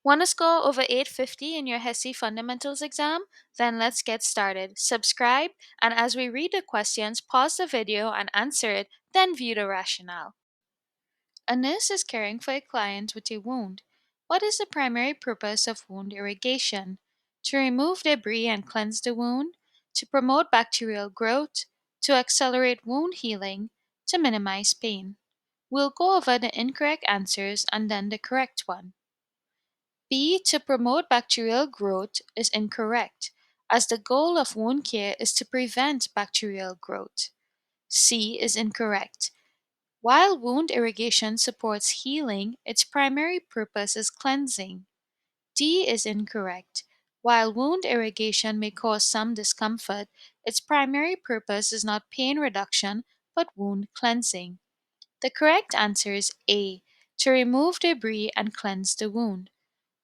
Want to score over 850 in your Hesi Fundamentals exam? Then let's get started. Subscribe, and as we read the questions, pause the video and answer it, then view the rationale. A nurse is caring for a client with a wound. What is the primary purpose of wound irrigation? To remove debris and cleanse the wound, to promote bacterial growth, to accelerate wound healing, to minimize pain. We'll go over the incorrect answers and then the correct one. B. To promote bacterial growth is incorrect, as the goal of wound care is to prevent bacterial growth. C is incorrect. While wound irrigation supports healing, its primary purpose is cleansing. D is incorrect. While wound irrigation may cause some discomfort, its primary purpose is not pain reduction but wound cleansing. The correct answer is A. To remove debris and cleanse the wound.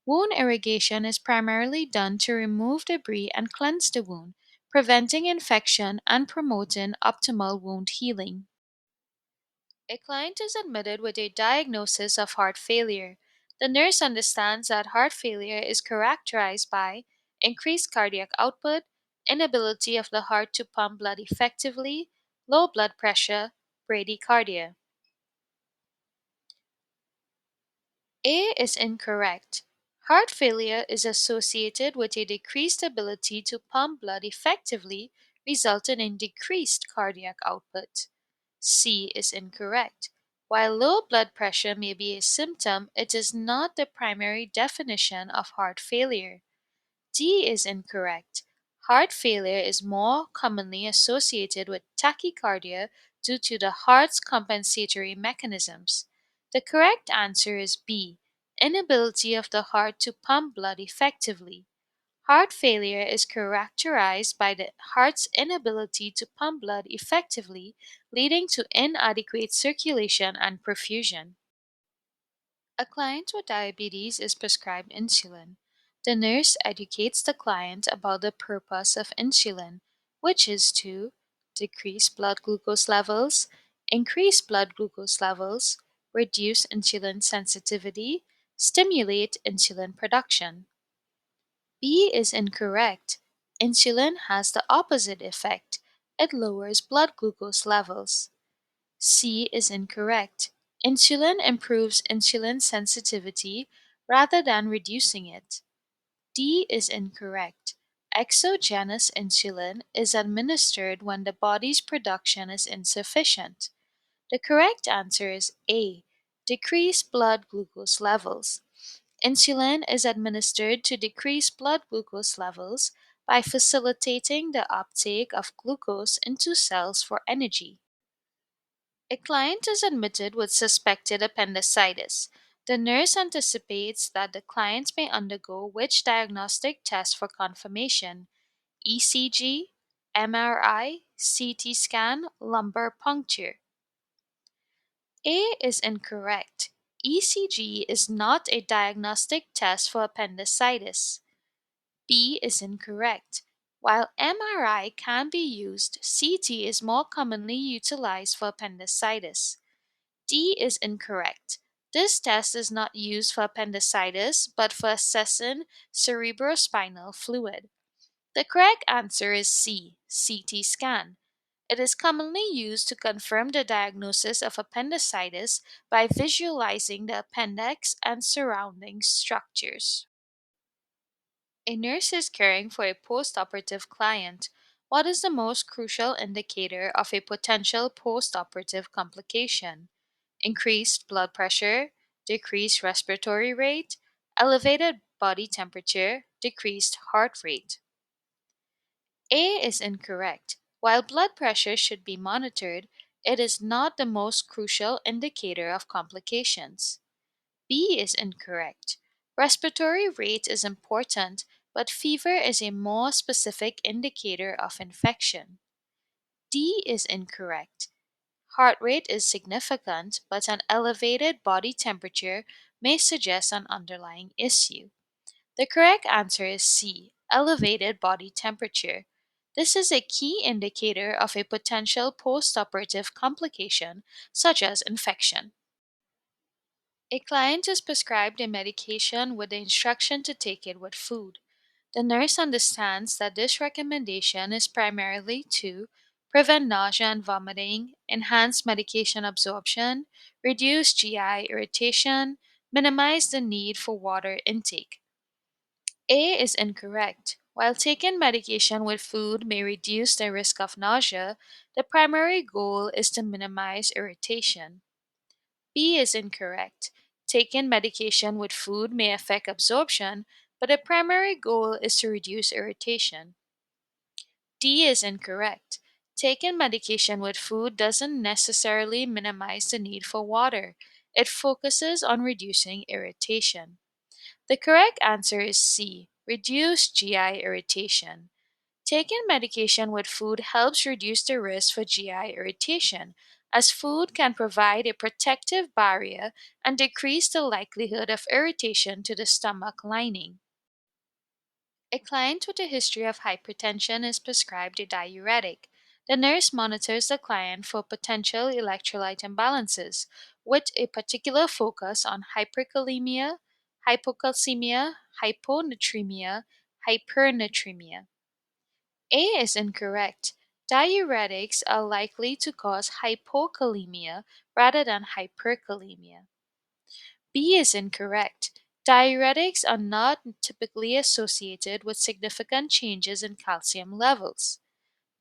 Wound irrigation is primarily done to remove debris and cleanse the wound, preventing infection and promoting optimal wound healing. A client is admitted with a diagnosis of heart failure. The nurse understands that heart failure is characterized by increased cardiac output, inability of the heart to pump blood effectively, low blood pressure, bradycardia. A is incorrect. Heart failure is associated with a decreased ability to pump blood effectively, resulting in decreased cardiac output. C is incorrect. While low blood pressure may be a symptom, it is not the primary definition of heart failure. D is incorrect. Heart failure is more commonly associated with tachycardia due to the heart's compensatory mechanisms. The correct answer is B, inability of the heart to pump blood effectively. Heart failure is characterized by the heart's inability to pump blood effectively, leading to inadequate circulation and perfusion. A client with diabetes is prescribed insulin. The nurse educates the client about the purpose of insulin, which is to decrease blood glucose levels, increase blood glucose levels, reduce insulin sensitivity, stimulate insulin production. B is incorrect. Insulin has the opposite effect. It lowers blood glucose levels. C is incorrect. Insulin improves insulin sensitivity rather than reducing it. D is incorrect. Exogenous insulin is administered when the body's production is insufficient. The correct answer is A. Decrease blood glucose levels. Insulin is administered to decrease blood glucose levels by facilitating the uptake of glucose into cells for energy. A client is admitted with suspected appendicitis. The nurse anticipates that the client may undergo which diagnostic test for confirmation: ECG, MRI, CT scan, lumbar puncture. A is incorrect. ECG is not a diagnostic test for appendicitis. B is incorrect. While MRI can be used, CT is more commonly utilized for appendicitis. D is incorrect. This test is not used for appendicitis but for assessing cerebrospinal fluid. The correct answer is C, CT scan. It is commonly used to confirm the diagnosis of appendicitis by visualizing the appendix and surrounding structures. A nurse is caring for a post-operative client. What is the most crucial indicator of a potential post-operative complication? Increased blood pressure, decreased respiratory rate, elevated body temperature, decreased heart rate. A is incorrect. While blood pressure should be monitored, it is not the most crucial indicator of complications. B is incorrect. Respiratory rate is important, but fever is a more specific indicator of infection. D is incorrect. Heart rate is significant, but an elevated body temperature may suggest an underlying issue. The correct answer is C, elevated body temperature. This is a key indicator of a potential postoperative complication such as infection. A client is prescribed a medication with the instruction to take it with food. The nurse understands that this recommendation is primarily to prevent nausea and vomiting, enhance medication absorption, reduce GI irritation, minimize the need for water intake. A is incorrect. While taking medication with food may reduce the risk of nausea, the primary goal is to minimize irritation. B is incorrect. Taking medication with food may affect absorption, but the primary goal is to reduce irritation. D is incorrect. Taking medication with food doesn't necessarily minimize the need for water. It focuses on reducing irritation. The correct answer is C, reduce GI irritation. Taking medication with food helps reduce the risk for GI irritation, as food can provide a protective barrier and decrease the likelihood of irritation to the stomach lining. A client with a history of hypertension is prescribed a diuretic. The nurse monitors the client for potential electrolyte imbalances, with a particular focus on hyperkalemia, hypocalcemia, hyponatremia, hypernatremia. A is incorrect. Diuretics are likely to cause hypokalemia rather than hyperkalemia. B is incorrect. Diuretics are not typically associated with significant changes in calcium levels.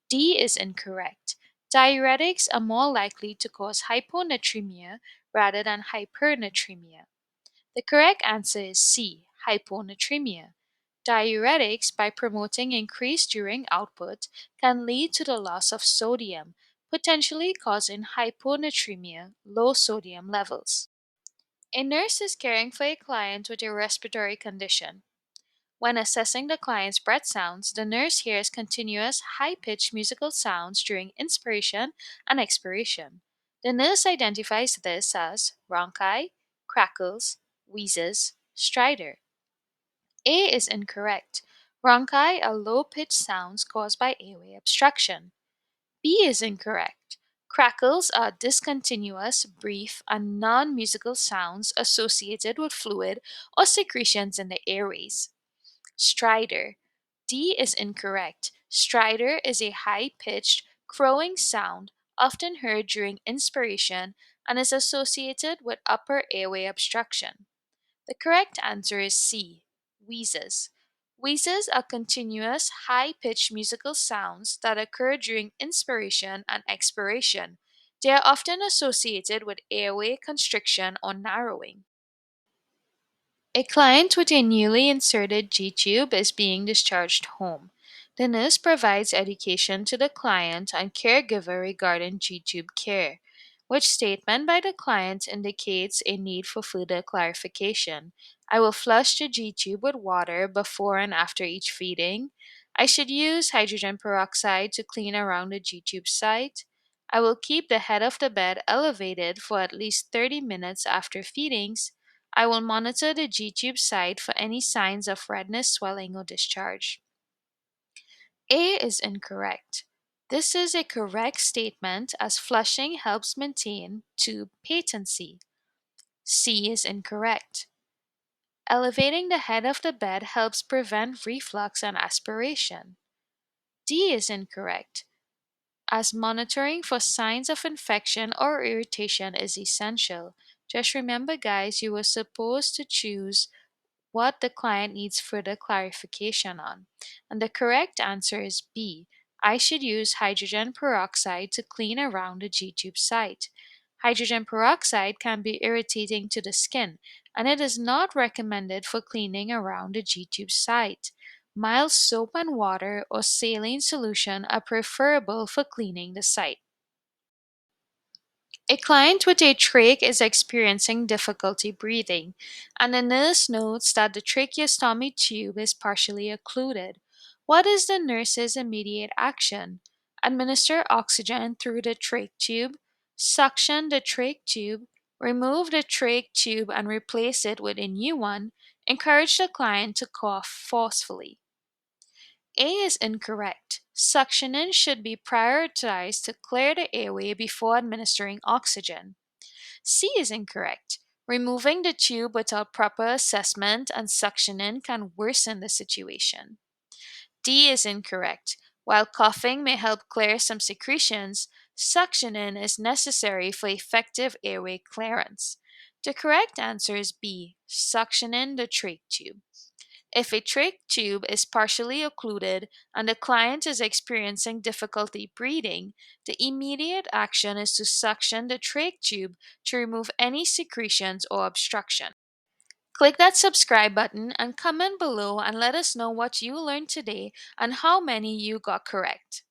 D is incorrect. Diuretics are more likely to cause hyponatremia rather than hypernatremia. The correct answer is C, hyponatremia. Diuretics, by promoting increased urine output, can lead to the loss of sodium, potentially causing hyponatremia, low sodium levels. A nurse is caring for a client with a respiratory condition. When assessing the client's breath sounds, the nurse hears continuous, high pitched musical sounds during inspiration and expiration. The nurse identifies this as rhonchi, crackles, wheezes, stridor. A is incorrect. Rhonchi are low pitched sounds caused by airway obstruction. B is incorrect. Crackles are discontinuous, brief, and non musical sounds associated with fluid or secretions in the airways. Stridor. D is incorrect. Stridor is a high pitched, crowing sound often heard during inspiration and is associated with upper airway obstruction. The correct answer is C, wheezes. Wheezes are continuous, high pitched musical sounds that occur during inspiration and expiration. They are often associated with airway constriction or narrowing. A client with a newly inserted G tube is being discharged home. The nurse provides education to the client and caregiver regarding G tube care. Which statement by the client indicates a need for further clarification? I will flush the G tube with water before and after each feeding. I should use hydrogen peroxide to clean around the G tube site. I will keep the head of the bed elevated for at least 30 minutes after feedings. I will monitor the G-tube site for any signs of redness, swelling, or discharge. A is incorrect. This is a correct statement as flushing helps maintain tube patency. C is incorrect. Elevating the head of the bed helps prevent reflux and aspiration. D is incorrect, as monitoring for signs of infection or irritation is essential. Just remember, guys, you were supposed to choose what the client needs further clarification on. And the correct answer is B. I should use hydrogen peroxide to clean around the G-tube site. Hydrogen peroxide can be irritating to the skin, and it is not recommended for cleaning around the G-tube site. Mild soap and water or saline solution are preferable for cleaning the site. A client with a trach is experiencing difficulty breathing, and the nurse notes that the tracheostomy tube is partially occluded. What is the nurse's immediate action? Administer oxygen through the trach tube, suction the trach tube, remove the trach tube and replace it with a new one, encourage the client to cough forcefully. A is incorrect. Suctioning should be prioritized to clear the airway before administering oxygen. C is incorrect. Removing the tube without proper assessment and suctioning can worsen the situation. D is incorrect. While coughing may help clear some secretions, suctioning is necessary for effective airway clearance. The correct answer is B, suctioning the trach tube. If a trach tube is partially occluded and the client is experiencing difficulty breathing, the immediate action is to suction the trach tube to remove any secretions or obstruction. Click that subscribe button and comment below and let us know what you learned today and how many you got correct.